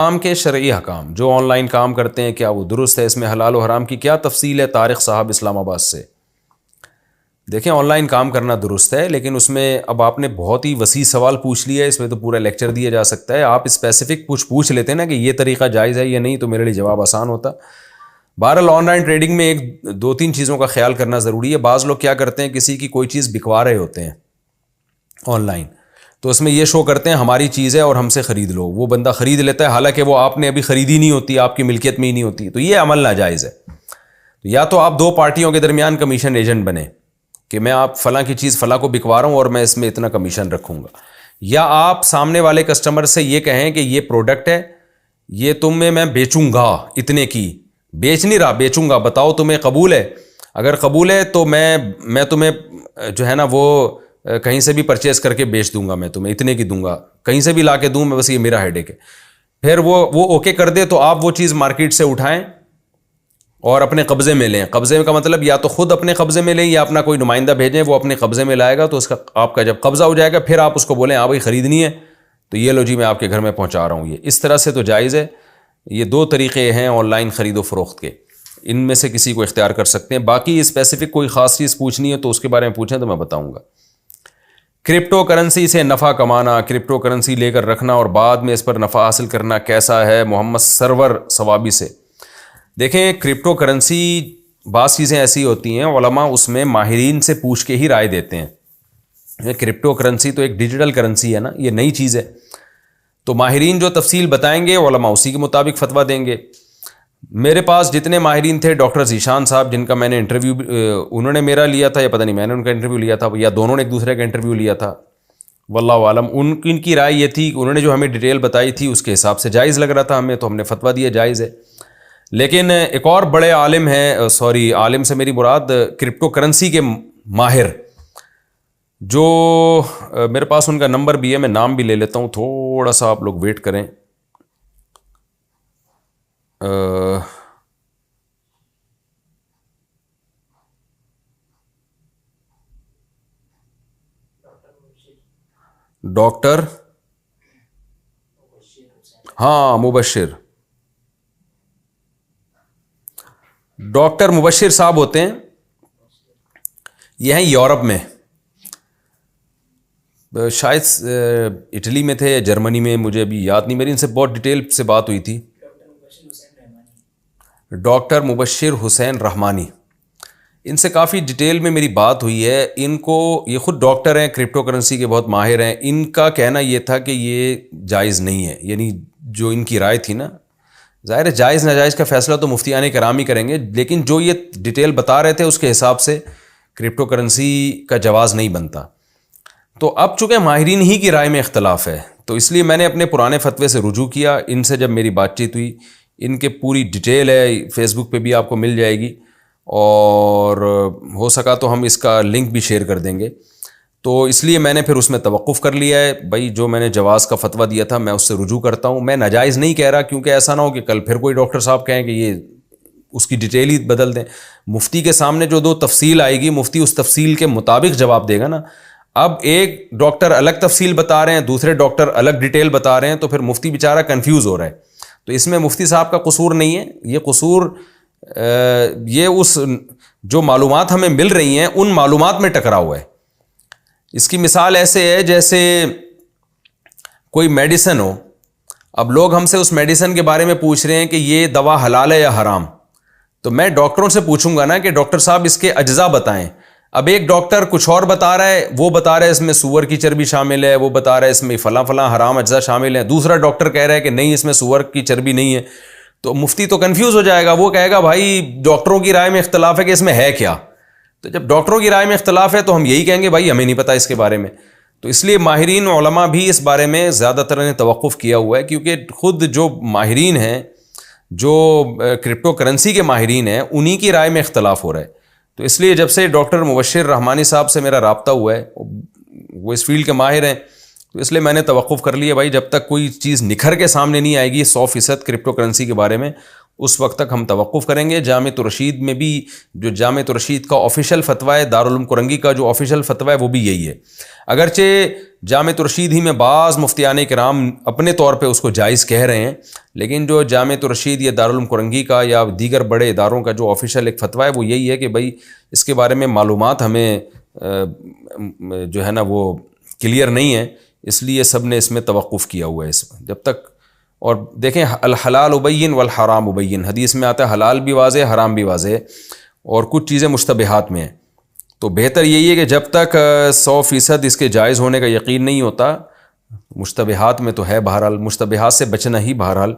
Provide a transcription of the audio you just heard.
کام کے شرعی حکام، جو آن لائن کام کرتے ہیں کیا وہ درست ہے؟ اس میں حلال و حرام کی کیا تفصیل ہے؟ طارق صاحب اسلام آباد سے۔ دیکھیں، آن لائن کام کرنا درست ہے، لیکن اس میں اب آپ نے بہت ہی وسیع سوال پوچھ لیا ہے، اس میں تو پورا لیکچر دیا جا سکتا ہے۔ آپ اسپیسیفک کچھ پوچھ لیتے ہیں نا کہ یہ طریقہ جائز ہے یا نہیں، تو میرے لیے جواب آسان ہوتا۔ بہرحال آن لائن ٹریڈنگ میں ایک دو تین چیزوں کا خیال کرنا ضروری ہے۔ بعض لوگ کیا کرتے ہیں، کسی کی کوئی چیز بکوا رہے ہوتے ہیں آن لائن، تو اس میں یہ شو کرتے ہیں ہماری چیز ہے اور ہم سے خرید لو۔ وہ بندہ خرید لیتا ہے، حالانکہ وہ آپ نے ابھی خریدی نہیں ہوتی، آپ کی ملکیت میں ہی نہیں ہوتی، تو یہ عمل ناجائز ہے۔ یا تو آپ دو پارٹیوں کے درمیان کمیشن ایجنٹ بنے کہ میں آپ فلاں کی چیز فلاں کو بکوا رہا ہوں اور میں اس میں اتنا کمیشن رکھوں گا، یا آپ سامنے والے کسٹمر سے یہ کہیں کہ یہ پروڈکٹ ہے، یہ تمہیں میں بیچوں گا اتنے کی، بیچ نہیں رہا، بیچوں گا، بتاؤ تمہیں قبول ہے؟ اگر قبول ہے تو میں تمہیں جو ہے نا وہ کہیں سے بھی پرچیز کر کے بیچ دوں گا، میں تمہیں اتنے کی دوں گا، کہیں سے بھی لا کے دوں میں، بس یہ میرا ہیڈیک ہے۔ پھر وہ اوکے کر دے تو آپ وہ چیز مارکیٹ سے اٹھائیں اور اپنے قبضے میں لیں۔ قبضے کا مطلب یا تو خود اپنے قبضے میں لیں یا اپنا کوئی نمائندہ بھیجیں، وہ اپنے قبضے میں لائے گا، تو اس کا آپ کا جب قبضہ ہو جائے گا پھر آپ اس کو بولیں ہاں بھائی خریدنی ہے تو یہ لو جی میں آپ کے گھر میں پہنچا رہا ہوں۔ یہ اس طرح سے تو جائز ہے۔ یہ دو طریقے ہیں آن لائن خرید و فروخت کے، ان میں سے کسی کو اختیار کر سکتے ہیں۔ باقی اسپیسیفک کوئی خاص چیز پوچھنی ہے تو اس کے بارے میں پوچھیں تو میں بتاؤں گا۔ کرپٹو کرنسی سے نفع کمانا، کرپٹو کرنسی لے کر رکھنا اور بعد میں اس پر نفع حاصل کرنا کیسا ہے؟ محمد سرور ثوابی سے۔ دیکھیں، کرپٹو کرنسی بعض چیزیں ایسی ہوتی ہیں علماء اس میں ماہرین سے پوچھ کے ہی رائے دیتے ہیں۔ کرپٹو کرنسی تو ایک ڈیجیٹل کرنسی ہے نا، یہ نئی چیز ہے، تو ماہرین جو تفصیل بتائیں گے علماء اسی کے مطابق فتویٰ دیں گے۔ میرے پاس جتنے ماہرین تھے، ڈاکٹر ذیشان صاحب جن کا میں نے انٹرویو انہوں نے میرا لیا تھا، یا پتہ نہیں میں نے ان کا انٹرویو لیا تھا، یا دونوں نے ایک دوسرے کا انٹرویو لیا تھا، واللہ عالم۔ ان کی رائے یہ تھی، انہوں نے جو ہمیں ڈیٹیل بتائی تھی اس کے حساب سے جائز لگ رہا تھا ہمیں، تو ہم نے فتویٰ دیا جائز ہے۔ لیکن ایک اور بڑے عالم ہیں، عالم سے میری مراد کرپٹو کرنسی کے ماہر، جو میرے پاس ان کا نمبر بھی ہے، میں نام بھی لے لیتا ہوں، تھوڑا سا آپ لوگ ویٹ کریں۔ ڈاکٹر مبشر، ڈاکٹر مبشر صاحب ہوتے ہیں، یہ ہیں یورپ میں، شاید اٹلی میں تھے یا جرمنی میں، مجھے ابھی یاد نہیں، میری ان سے بہت ڈیٹیل سے بات ہوئی تھی۔ ڈاکٹر مبشر حسین رحمانی، ان سے کافی ڈیٹیل میں میری بات ہوئی ہے۔ ان کو، یہ خود ڈاکٹر ہیں، کرپٹو کرنسی کے بہت ماہر ہیں، ان کا کہنا یہ تھا کہ یہ جائز نہیں ہے، یعنی جو ان کی رائے تھی نا، ظاہر ہے جائز ناجائز کا فیصلہ تو مفتیان کرام ہی کریں گے، لیکن جو یہ ڈیٹیل بتا رہے تھے اس کے حساب سے کرپٹو کرنسی کا جواز نہیں بنتا۔ تو اب چونکہ ماہرین ہی کی رائے میں اختلاف ہے، تو اس لیے میں نے اپنے پرانے فتوے سے رجوع کیا۔ ان سے جب میری بات چیت ہوئی، ان کے پوری ڈیٹیل ہے، فیس بک پہ بھی آپ کو مل جائے گی، اور ہو سکا تو ہم اس کا لنک بھی شیئر کر دیں گے۔ تو اس لیے میں نے پھر اس میں توقف کر لیا ہے، بھائی جو میں نے جواز کا فتویٰ دیا تھا میں اس سے رجوع کرتا ہوں، میں ناجائز نہیں کہہ رہا، کیونکہ ایسا نہ ہو کہ کل پھر کوئی ڈاکٹر صاحب کہیں کہ یہ اس کی ڈیٹیل ہی بدل دیں۔ مفتی کے سامنے جو دو تفصیل آئے گی، مفتی اس تفصیل کے مطابق جواب دے گا نا۔ اب ایک ڈاکٹر الگ تفصیل بتا رہے ہیں، دوسرے ڈاکٹر الگ ڈیٹیل بتا رہے ہیں، تو پھر مفتی بیچارہ کنفیوز ہو رہا ہے۔ تو اس میں مفتی صاحب کا قصور نہیں ہے، یہ قصور یہ اس جو معلومات ہمیں مل رہی ہیں ان معلومات میں ٹکرا ہوا ہے۔ اس کی مثال ایسے ہے جیسے کوئی میڈیسن ہو، اب لوگ ہم سے اس میڈیسن کے بارے میں پوچھ رہے ہیں کہ یہ دوا حلال ہے یا حرام، تو میں ڈاکٹروں سے پوچھوں گا نا کہ ڈاکٹر صاحب اس کے اجزاء بتائیں۔ اب ایک ڈاکٹر کچھ اور بتا رہا ہے، وہ بتا رہا ہے اس میں سور کی چربی شامل ہے، وہ بتا رہا ہے اس میں فلاں فلاں حرام اجزاء شامل ہیں، دوسرا ڈاکٹر کہہ رہا ہے کہ نہیں اس میں سور کی چربی نہیں ہے، تو مفتی تو کنفیوز ہو جائے گا، وہ کہے گا بھائی ڈاکٹروں کی رائے میں اختلاف ہے کہ اس میں ہے کیا۔ تو جب ڈاکٹروں کی رائے میں اختلاف ہے تو ہم یہی کہیں گے بھائی ہمیں نہیں پتہ اس کے بارے میں۔ تو اس لیے ماہرین علماء بھی اس بارے میں زیادہ تر نے توقف کیا ہوا ہے، کیونکہ خود جو ماہرین ہیں، جو کرپٹو کرنسی کے ماہرین ہیں، انہی کی رائے میں اختلاف ہو رہا ہے۔ تو اس لیے جب سے ڈاکٹر مبشر رحمانی صاحب سے میرا رابطہ ہوا ہے، وہ اس فیلڈ کے ماہر ہیں، تو اس لیے میں نے توقف کر لیا بھائی جب تک کوئی چیز نکھر کے سامنے نہیں آئے گی 100% کرپٹو کرنسی کے بارے میں، اس وقت تک ہم توقف کریں گے۔ جامعۃ الرشید میں بھی جو جامعۃ الرشید کا آفیشیل فتویٰ ہے، دارالعلوم کرنگی کا جو آفیشیل فتویٰ ہے وہ بھی یہی ہے، اگرچہ جامعۃ الرشید ہی میں بعض مفتیان کرام اپنے طور پہ اس کو جائز کہہ رہے ہیں، لیکن جو جامعۃ الرشید یا دارالعلوم کرنگی کا یا دیگر بڑے اداروں کا جو آفیشیل ایک فتویٰ ہے وہ یہی ہے کہ بھائی اس کے بارے میں معلومات ہمیں جو ہے نا وہ کلیئر نہیں ہے، اس لیے سب نے اس میں توقف کیا ہوا ہے اس میں جب تک۔ اور دیکھیں الحلال ابین والحرام ابین، حدیث میں آتا ہے حلال بھی واضح حرام بھی واضح، اور کچھ چیزیں مشتبہات میں ہیں، تو بہتر یہی ہے کہ جب تک 100% اس کے جائز ہونے کا یقین نہیں ہوتا، مشتبہات میں تو ہے، بہرحال مشتبہات سے بچنا ہی بہرحال